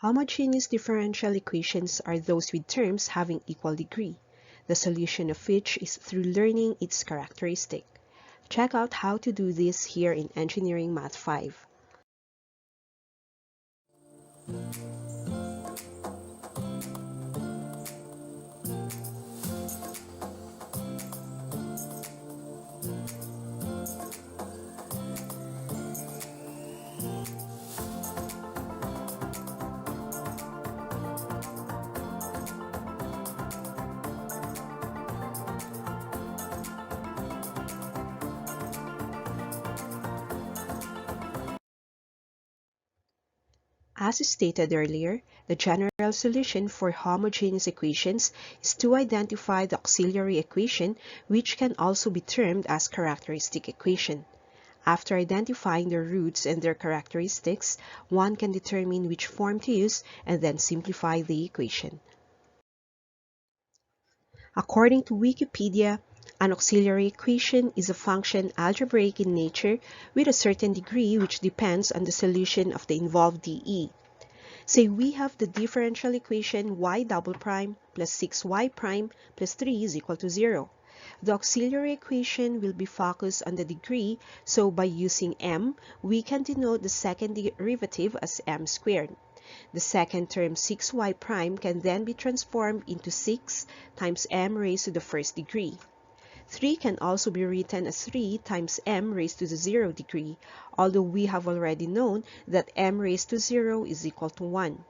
Homogeneous differential equations are those with terms having equal degree, the solution of which is through learning its characteristic. Check out how to do this here in Engineering Math 5. As stated earlier, the general solution for homogeneous equations is to identify the auxiliary equation, which can also be termed as characteristic equation. After identifying the roots and their characteristics, one can determine which form to use and then simplify the equation. According to Wikipedia, an auxiliary equation is a function algebraic in nature with a certain degree which depends on the solution of the involved dE. Say we have the differential equation y double prime plus 6y prime plus 3 is equal to 0. The auxiliary equation will be focused on the degree, so by using m, we can denote the second derivative as m squared. The second term 6y prime can then be transformed into 6 times m raised to the first degree. 3 can also be written as 3 times m raised to the 0 degree, although we have already known that m raised to 0 is equal to 1.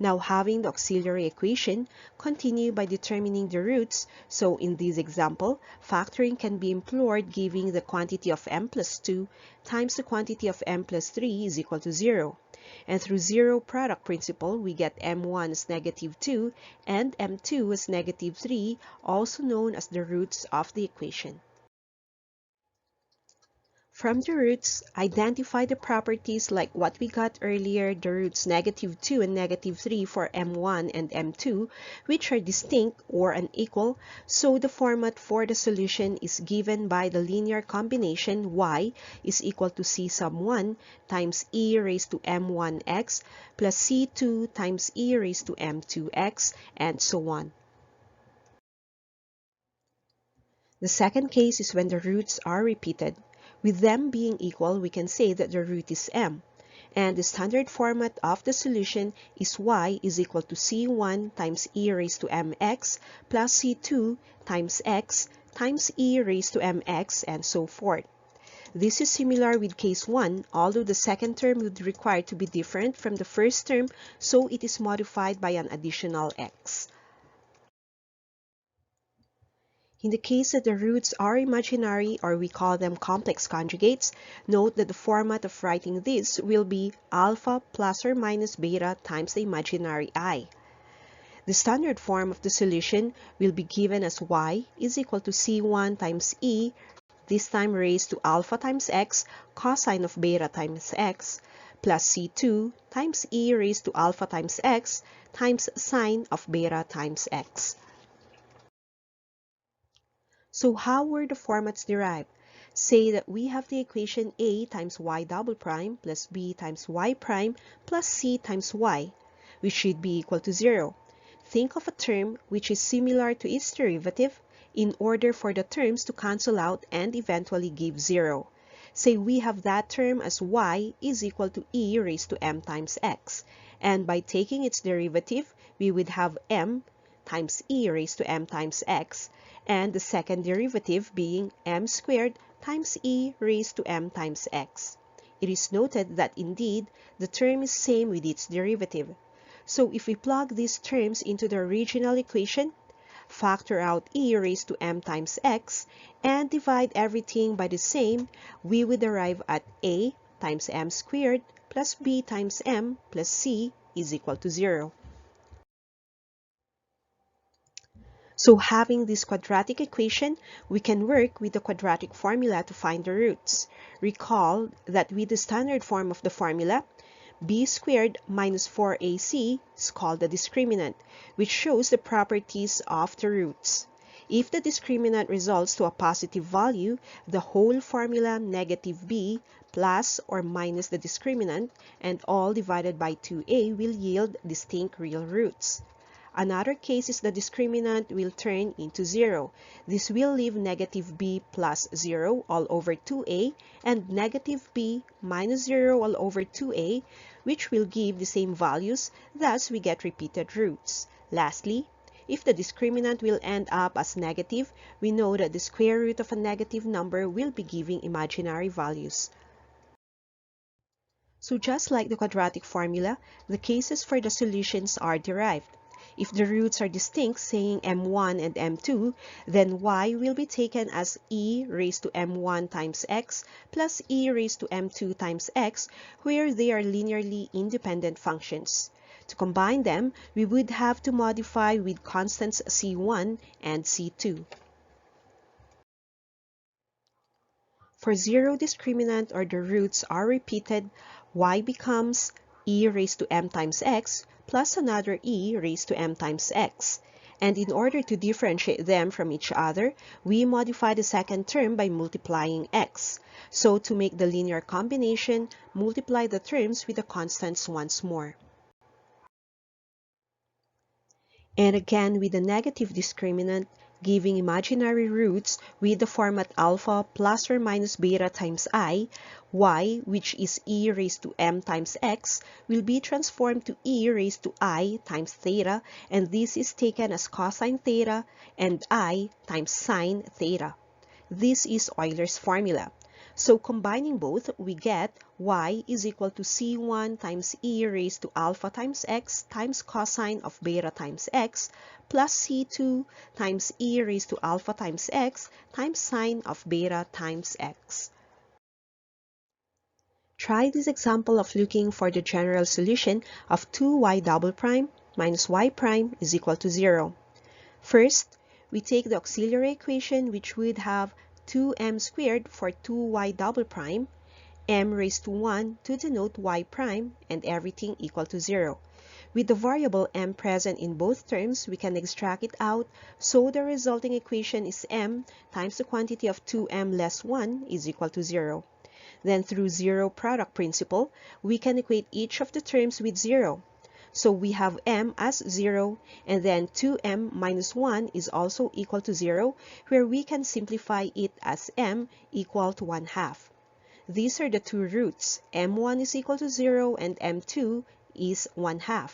Now having the auxiliary equation, continue by determining the roots. So in this example, factoring can be employed giving the quantity of m plus 2 times the quantity of m plus 3 is equal to 0. And through zero product principle, we get m1 as negative 2 and m2 as negative 3, also known as the roots of the equation. From the roots, identify the properties like what we got earlier, the roots negative 2 and negative 3 for m1 and m2, which are distinct or unequal, so the format for the solution is given by the linear combination y is equal to c sub 1 times e raised to m1x plus c2 times e raised to m2x, and so on. The second case is when the roots are repeated. With them being equal, we can say that the root is m, and the standard format of the solution is y is equal to c1 times e raised to mx plus c2 times x times e raised to mx, and so forth. This is similar with case 1, although the second term would require to be different from the first term, so it is modified by an additional x. In the case that the roots are imaginary, or we call them complex conjugates, note that the format of writing this will be alpha plus or minus beta times the imaginary I. The standard form of the solution will be given as y is equal to c1 times e, this time raised to alpha times x cosine of beta times x, plus c2 times e raised to alpha times x times sine of beta times x. So how were the formats derived? Say that we have the equation a times y double prime plus b times y prime plus c times y, which should be equal to 0. Think of a term which is similar to its derivative in order for the terms to cancel out and eventually give 0. Say we have that term as y is equal to e raised to m times x, and by taking its derivative, we would have m times e raised to m times x, and the second derivative being m squared times e raised to m times x. It is noted that indeed the term is same with its derivative. So if we plug these terms into the original equation, factor out e raised to m times x, and divide everything by the same, we would arrive at a times m squared plus b times m plus c is equal to 0. So having this quadratic equation, we can work with the quadratic formula to find the roots. Recall that with the standard form of the formula, b squared minus 4ac is called the discriminant, which shows the properties of the roots. If the discriminant results to a positive value, the whole formula negative b plus or minus the discriminant, and all divided by 2a will yield distinct real roots. Another case is the discriminant will turn into 0. This will leave negative b plus 0 all over 2a and negative b minus 0 all over 2a, which will give the same values, thus we get repeated roots. Lastly, if the discriminant will end up as negative, we know that the square root of a negative number will be giving imaginary values. So just like the quadratic formula, the cases for the solutions are derived. If the roots are distinct, saying m1 and m2, then y will be taken as e raised to m1 times x plus e raised to m2 times x, where they are linearly independent functions. To combine them, we would have to modify with constants c1 and c2. For zero discriminant or the roots are repeated, y becomes e raised to m times x plus another e raised to m times x. And in order to differentiate them from each other, we modify the second term by multiplying x. So to make the linear combination, multiply the terms with the constants once more. And again with the negative discriminant, giving imaginary roots with the format alpha plus or minus beta times I, y, which is e raised to m times x, will be transformed to e raised to I times theta, and this is taken as cosine theta and I times sine theta. This is Euler's formula. So combining both, we get y is equal to c1 times e raised to alpha times x times cosine of beta times x plus c2 times e raised to alpha times x times sine of beta times x. Try this example of looking for the general solution of 2y double prime minus y prime is equal to 0. First, we take the auxiliary equation, which would have 2m squared for 2y double prime, m raised to 1 to denote y prime, and everything equal to 0. With the variable m present in both terms, we can extract it out, so the resulting equation is m times the quantity of 2m less 1 is equal to 0. Then through zero product principle, we can equate each of the terms with 0. So we have m as 0, and then 2m minus 1 is also equal to 0, where we can simplify it as m equal to 1/2. These are the two roots. m1 is equal to 0 and m2 is 1/2.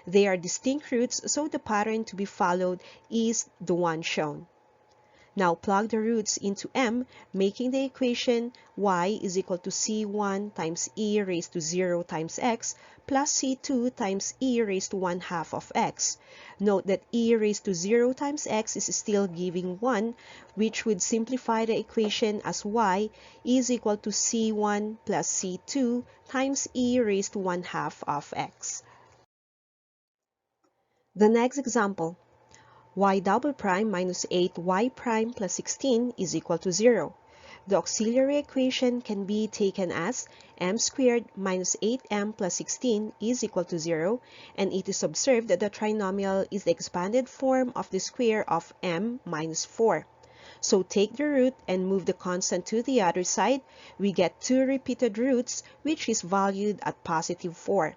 They are distinct roots, so the pattern to be followed is the one shown. Now plug the roots into m, making the equation y is equal to c1 times e raised to 0 times x plus c2 times e raised to 1/2 of x. Note that e raised to 0 times x is still giving 1, which would simplify the equation as y is equal to c1 plus c2 times e raised to 1/2 of x. The next example, y double prime minus 8y prime plus 16 is equal to 0. The auxiliary equation can be taken as m squared minus 8m plus 16 is equal to 0, and it is observed that the trinomial is the expanded form of the square of m minus 4. So take the root and move the constant to the other side. We get two repeated roots, which is valued at positive 4.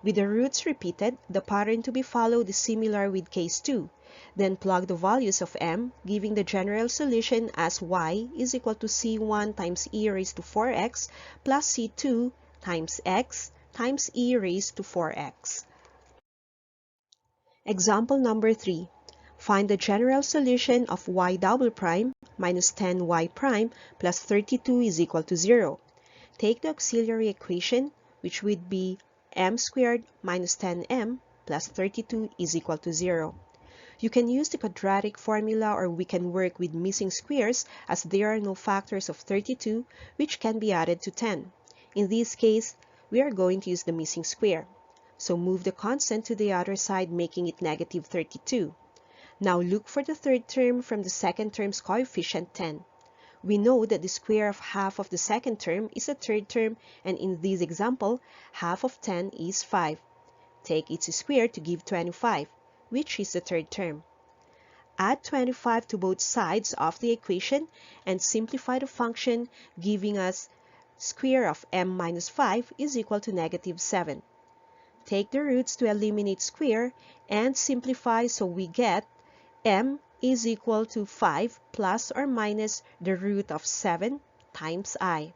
With the roots repeated, the pattern to be followed is similar with case 2. Then plug the values of m, giving the general solution as y is equal to c1 times e raised to 4x plus c2 times x times e raised to 4x. Example number 3. Find the general solution of y double prime minus 10y prime plus 32 is equal to 0. Take the auxiliary equation, which would be m squared minus 10m plus 32 is equal to 0. You can use the quadratic formula, or we can work with missing squares, as there are no factors of 32 which can be added to 10. In this case, we are going to use the missing square. So move the constant to the other side, making it negative 32. Now look for the third term from the second term's coefficient 10. We know that the square of half of the second term is the third term, and in this example, half of 10 is 5. Take its square to give 25, which is the third term. Add 25 to both sides of the equation and simplify the function, giving us square of m minus 5 is equal to negative 7. Take the roots to eliminate square and simplify, so we get m is equal to 5 plus or minus the root of 7 times I.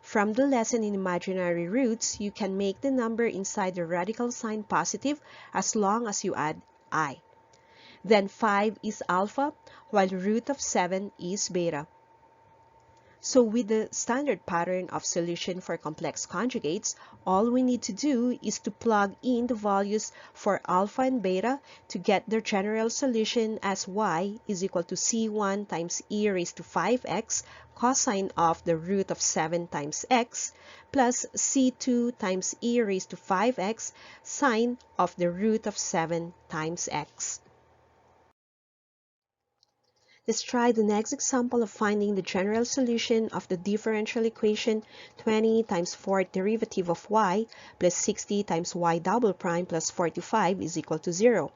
From the lesson in imaginary roots, you can make the number inside the radical sign positive as long as you add I. Then 5 is alpha, while root of 7 is beta. So with the standard pattern of solution for complex conjugates, all we need to do is to plug in the values for alpha and beta to get their general solution as y is equal to c1 times e raised to 5x cosine of the root of 7 times x plus c2 times e raised to 5x sine of the root of 7 times x. Let's try the next example of finding the general solution of the differential equation 20 times fourth derivative of y plus 60 times y double prime plus 45 is equal to 0.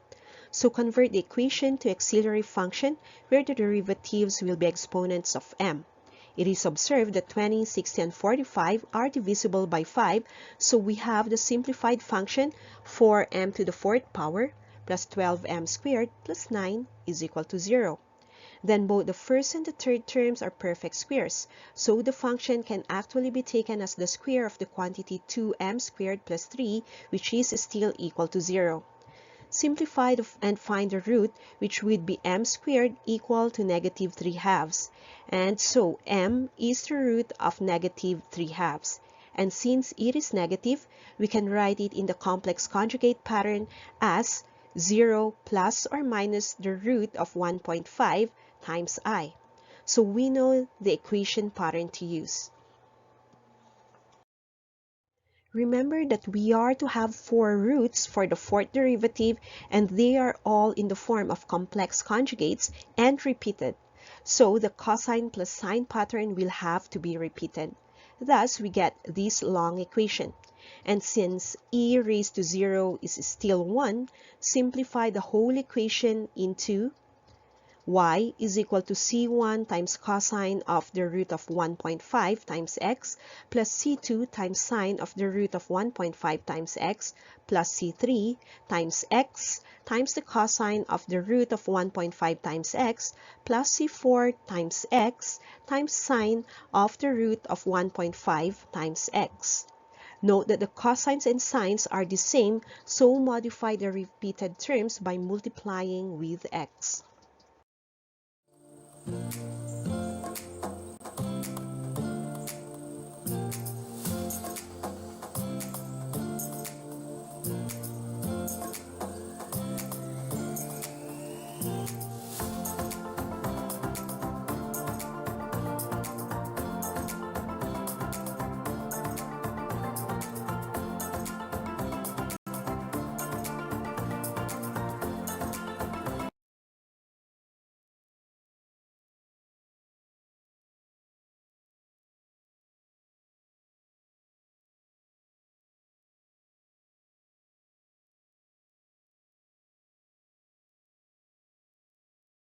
So convert the equation to auxiliary function where the derivatives will be exponents of m. It is observed that 20, 60, and 45 are divisible by 5, so we have the simplified function 4m to the fourth power plus 12m squared plus 9 is equal to 0. Then both the first and the third terms are perfect squares, so the function can actually be taken as the square of the quantity 2m squared plus 3, which is still equal to 0. Simplify and find the root, which would be m squared equal to negative 3 halves. And so m is the root of negative 3 halves. And since it is negative, we can write it in the complex conjugate pattern as 0 plus or minus the root of 1.5 times I. So we know the equation pattern to use. Remember that we are to have 4 roots for the fourth derivative, and they are all in the form of complex conjugates and repeated. So the cosine plus sine pattern will have to be repeated. Thus, we get this long equation. And since e raised to 0 is still 1, simplify the whole equation into y is equal to c1 times cosine of the root of 1.5 times x plus c2 times sine of the root of 1.5 times x plus c3 times x times the cosine of the root of 1.5 times x plus c4 times x times sine of the root of 1.5 times x. Note that the cosines and sines are the same, so modify the repeated terms by multiplying with x.